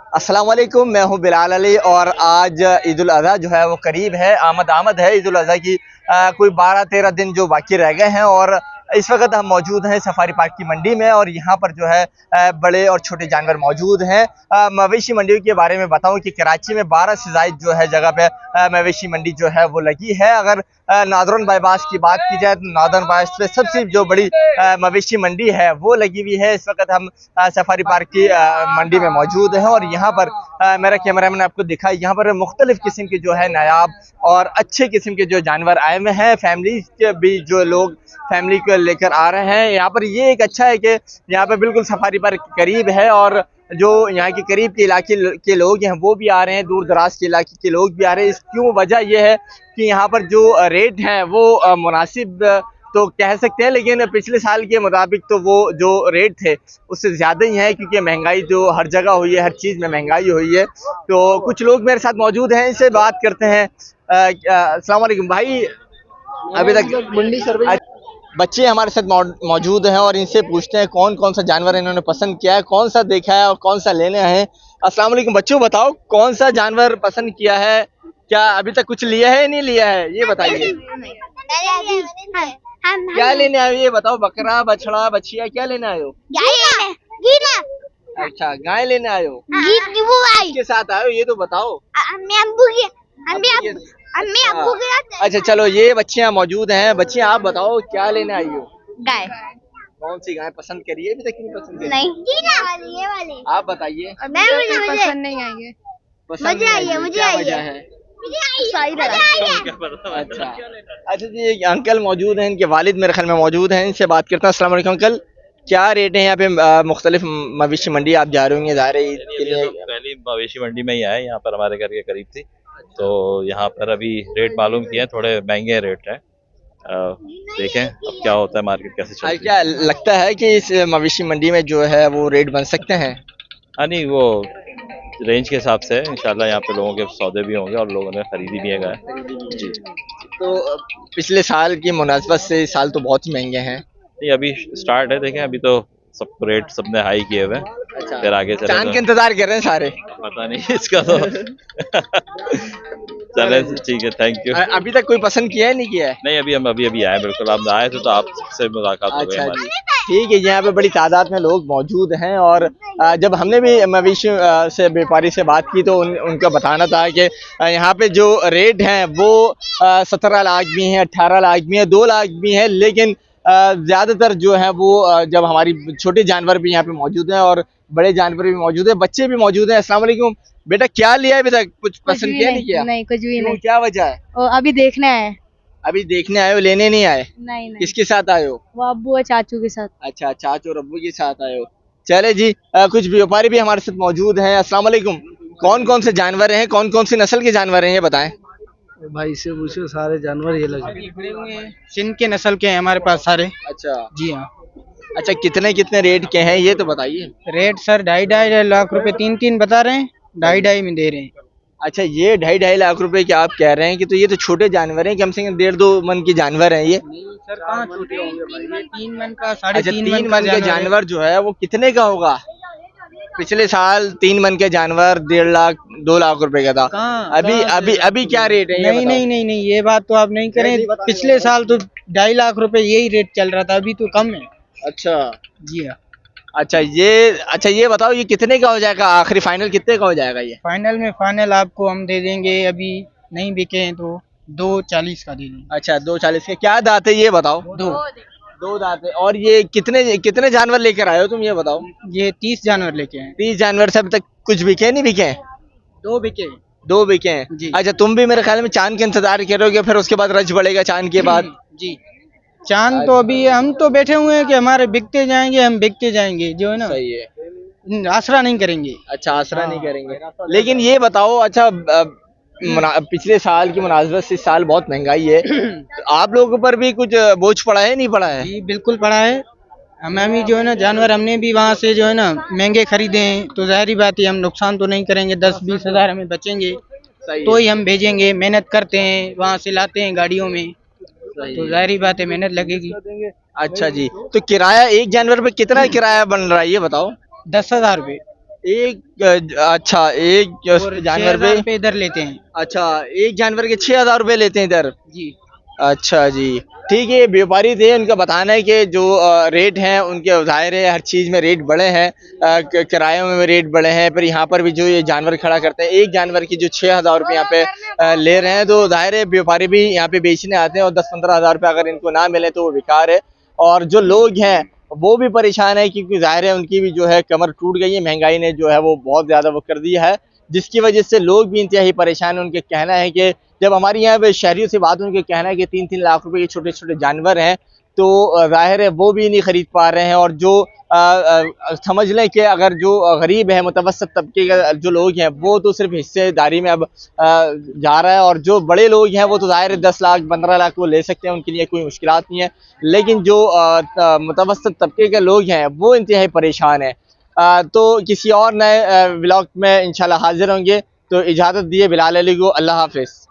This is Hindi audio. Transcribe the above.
अस्सलाम वालेकुम, मैं हूं बिलाल अली और आज ईद उल अज़हा जो है वो करीब है, आमद है ईद उल अज़हा की। कोई 12-13 दिन जो बाकी रह गए हैं और इस वक्त हम मौजूद हैं सफारी पार्क की मंडी में और यहाँ पर जो है बड़े और छोटे जानवर मौजूद हैं। मवेशी मंडी के बारे में बताऊं कि कराची में 12 से ज़ायद जो है जगह पे मवेशी मंडी जो है वो लगी है। अगर नादरन बाईपास की बात की जाए तो नादरन बाईपास पे सबसे जो बड़ी मवेशी मंडी है वो लगी हुई है। इस वक्त हम सफारी पार्क की मंडी में मौजूद हैं और यहाँ पर मेरा कैमरामैन आपको दिखाई, यहाँ पर मुख्तलिफ किस्म के जो है नायाब और अच्छे किस्म के जो जानवर आए हुए हैं। फैमिली के भी जो लोग फैमिली को लेकर आ रहे हैं यहाँ पर। ये एक अच्छा है कि यहाँ पर बिल्कुल सफारी पार्क करीब है और जो यहाँ के करीब के इलाके के लोग हैं वो भी आ रहे हैं, दूर दराज के इलाके के लोग भी आ रहे हैं। इस क्यों वजह यह है कि यहाँ पर जो रेट हैं वो मुनासिब तो कह सकते हैं, लेकिन पिछले साल के मुताबिक तो वो जो रेट थे उससे ज़्यादा ही है, क्योंकि महंगाई जो हर जगह हुई है, हर चीज़ में महंगाई हुई है। तो कुछ लोग मेरे साथ मौजूद हैं, इनसे बात करते हैं। अस्सलाम वालेकुम भाई, अभी तक मंडी सर्वे बच्चे हमारे साथ मौजूद हैं और इनसे पूछते हैं कौन कौन सा जानवर इन्होंने पसंद किया है, कौन सा देखा है और कौन सा लेने हैं। अस्सलाम वालेकुम बच्चों, बताओ कौन सा जानवर पसंद किया है, क्या अभी तक कुछ लिया है नहीं लिया है, ये बताइए। क्या लेने आए हो ये बताओ, बकरा बछड़ा बछिया क्या लेने आए हो? अच्छा, गाय लेने आए हो, किसके साथ आए हो ये तो बताओ। अच्छा चलो, ये बच्चियां मौजूद हैं। बच्चियां आप बताओ क्या लेने आई हो? गाय। कौन सी गाय पसंद करी है? अभी तक नहीं पसंद करी? नहीं, ये वाली। आप बताइए। पसंद नहीं आई है। मुझे आई है, मुझे आई है। अच्छा अच्छा जी, अंकल मौजूद हैं, इनके वालिद मेरे ख्याल में मौजूद हैं, इनसे बात करता हूँ। अस्सलाम वालेकुम अंकल, क्या रेट है यहाँ पे? मुख्तलिफ मवेशी मंडी आप जा रहे होंगे, जा रहे पहली मवेशी मंडी में ही आए, यहाँ पर हमारे घर के करीब थी, तो यहाँ पर अभी रेट मालूम किए, थोड़े महंगे रेट हैं। देखें अब क्या होता है, मार्केट कैसे चलती है। क्या लगता है कि इस मवेशी मंडी में जो है वो रेट बन सकते हैं? हाँ नहीं, वो रेंज के हिसाब से इंशाल्लाह यहाँ पे लोगों के सौदे भी होंगे और लोगों ने खरीदी भी है गाय जी। तो पिछले साल की मुनासबत से इस साल तो बहुत ही महंगे हैं। नहीं अभी स्टार्ट है, देखें अभी तो सब रेट सबने हाई किए हुए हैं। अच्छा, फिर आगे चले चांद तो के इंतजार कर रहे हैं सारे। पता नहीं इसका तो चले ठीक है, थैंक यू। अभी तक कोई पसंद किया है नहीं किया है? नहीं अभी हम अभी आए, बिल्कुल आप आए थे तो आपसे मुलाकात हो गई अच्छा हमारी। जी, ठीक है। यहाँ पे बड़ी तादाद में लोग मौजूद हैं और जब हमने भी मवेशी से व्यापारी से बात की तो उनका बताना था कि यहाँ पे जो रेट हैं वो 17 लाख भी हैं, 18 लाख भी हैं, 2 लाख भी हैं, लेकिन ज़्यादातर जो है वो जब हमारी छोटे जानवर भी यहाँ पे मौजूद हैं और बड़े जानवर भी मौजूद हैं, बच्चे भी मौजूद हैं। अस्सलाम वालेकुम बेटा, क्या लिया है अभी तक? कुछ पसंद किया नहीं किया? नहीं, कुछ भी नहीं। क्या वजह है? अभी देखने आए। अभी देखने आए हो, लेने नहीं आए? नहीं। किसके साथ आए हो? वो अब्बू और चाचू के साथ। अच्छा, चाचू और अब्बू के साथ आए हो। चले जी, कुछ व्यापारी भी हमारे साथ मौजूद हैं। अस्सलाम वालेकुम, कौन कौन से जानवर हैं, कौन कौन सी नस्ल के जानवर हैं ये बताएं। भाई से पूछो, सारे जानवर ये लगे सिंध के नस्ल के हैं हमारे पास सारे। अच्छा जी हाँ। अच्छा, कितने कितने रेट के हैं ये तो बताइए। रेट सर 2.5 लाख रुपए 3 बता रहे हैं, 2.5 में दे रहे हैं। अच्छा, ये 2.5 लाख रुपए के आप कह रहे हैं कि तो ये तो छोटे जानवर हैं, कम से कम 1.5-2 मन के जानवर हैं ये। सर कहाँ छोटे होंगे भाई, ये 3 मन का, अच्छा, 3.5 मन का जानवर जो है वो कितने का होगा? पिछले साल 3 मन के जानवर 1.5 लाख 2 लाख रुपए का था। अभी क्या रेट है? नहीं, ये बात तो आप नहीं करें। पिछले साल तो 2.5 लाख रुपए यही रेट चल रहा था, अभी तो कम है। अच्छा जी हाँ। अच्छा ये बताओ, ये कितने का हो जाएगा आखिरी, फाइनल कितने का हो जाएगा ये? फाइनल आपको हम दे देंगे, अभी नहीं बिके हैं तो 2.40 का दे देंगे। अच्छा, 2.40 के। क्या दांत है ये बताओ? दो दांत है। और ये कितने जानवर लेकर आए हो तुम ये बताओ? ये 30 जानवर लेके हैं। 30 जानवर से अभी तक कुछ बिके नहीं बिके? 2 बिके। 2 बिके हैं जी। अच्छा, तुम भी मेरे ख्याल में चांद के इंतजार करोगे, फिर उसके बाद रज बढ़ेगा चांद के बाद। जी, चांद तो अभी हम तो बैठे हुए हैं कि हमारे बिकते जाएंगे, हम बिकते जाएंगे, जो है ना। सही है, आसरा नहीं करेंगे। अच्छा आसरा नहीं करेंगे। लेकिन ये बताओ, अच्छा पिछले साल की मुनासबत से इस साल बहुत महंगाई है, तो आप लोगों पर भी कुछ बोझ पड़ा है नहीं पड़ा है? जी बिल्कुल पड़ा है। हमें भी जो है ना जानवर, हमने भी वहाँ से जो है ना महंगे खरीदे हैं, तो जाहिर बात है हम नुकसान तो नहीं करेंगे, 10-20 हज़ार हमें बचेंगे तो ही हम भेजेंगे। मेहनत करते हैं, वहाँ से लाते हैं गाड़ियों में, तो जाहिर बात है मेहनत लगेगी। अच्छा जी, तो किराया एक जानवर पे कितना किराया बन रहा है ये बताओ? 10,000 रुपये। एक अच्छा एक और जानवर 6,000 पे रुपये इधर लेते हैं। अच्छा एक जानवर के 6,000 रुपए लेते हैं इधर। जी। अच्छा जी ठीक है। ये व्यापारी थे उनका बताना है कि जो रेट हैं उनके ज़ाहिर है हर चीज़ में रेट बढ़े हैं, किरायों में भी रेट बढ़े हैं, फिर यहाँ पर भी जो ये जानवर खड़ा करते हैं एक जानवर की जो 6,000 रुपये यहाँ पे ले रहे हैं, तो ज़ाहिर है व्यापारी भी यहाँ पे बेचने आते हैं और 10-15 हज़ार रुपये अगर इनको ना मिले तो वो बेकार है। और जो लोग हैं वो भी परेशान है क्योंकि ज़ाहिर है उनकी भी जो है कमर टूट गई है, महंगाई ने जो है वो बहुत ज़्यादा वो कर दिया है, जिसकी वजह से लोग भी इंतहाई परेशान हैं। उनके कहना है कि जब हमारी यहाँ पे शहरियों से बात, उनके कहना है कि 3-3 लाख रुपए के छोटे छोटे जानवर हैं, तो ज़ाहिर है वो भी नहीं खरीद पा रहे हैं। और जो समझ लें कि अगर जो गरीब है मुतवसत तबके के जो लोग हैं वो तो सिर्फ हिस्सेदारी में अब जा रहा है, और जो बड़े लोग हैं वो तो ज़ाहिर है 10 लाख 15 लाख वो ले सकते हैं, उनके लिए कोई मुश्किलात नहीं है। लेकिन जो मुतवसत तबके के लोग हैं वो इंतहाई परेशान है। तो किसी और नए व्लॉग में इंशाल्लाह हाजिर होंगे, तो इजाज़त दिए बिलाल अली को, अल्लाह हाफिज़।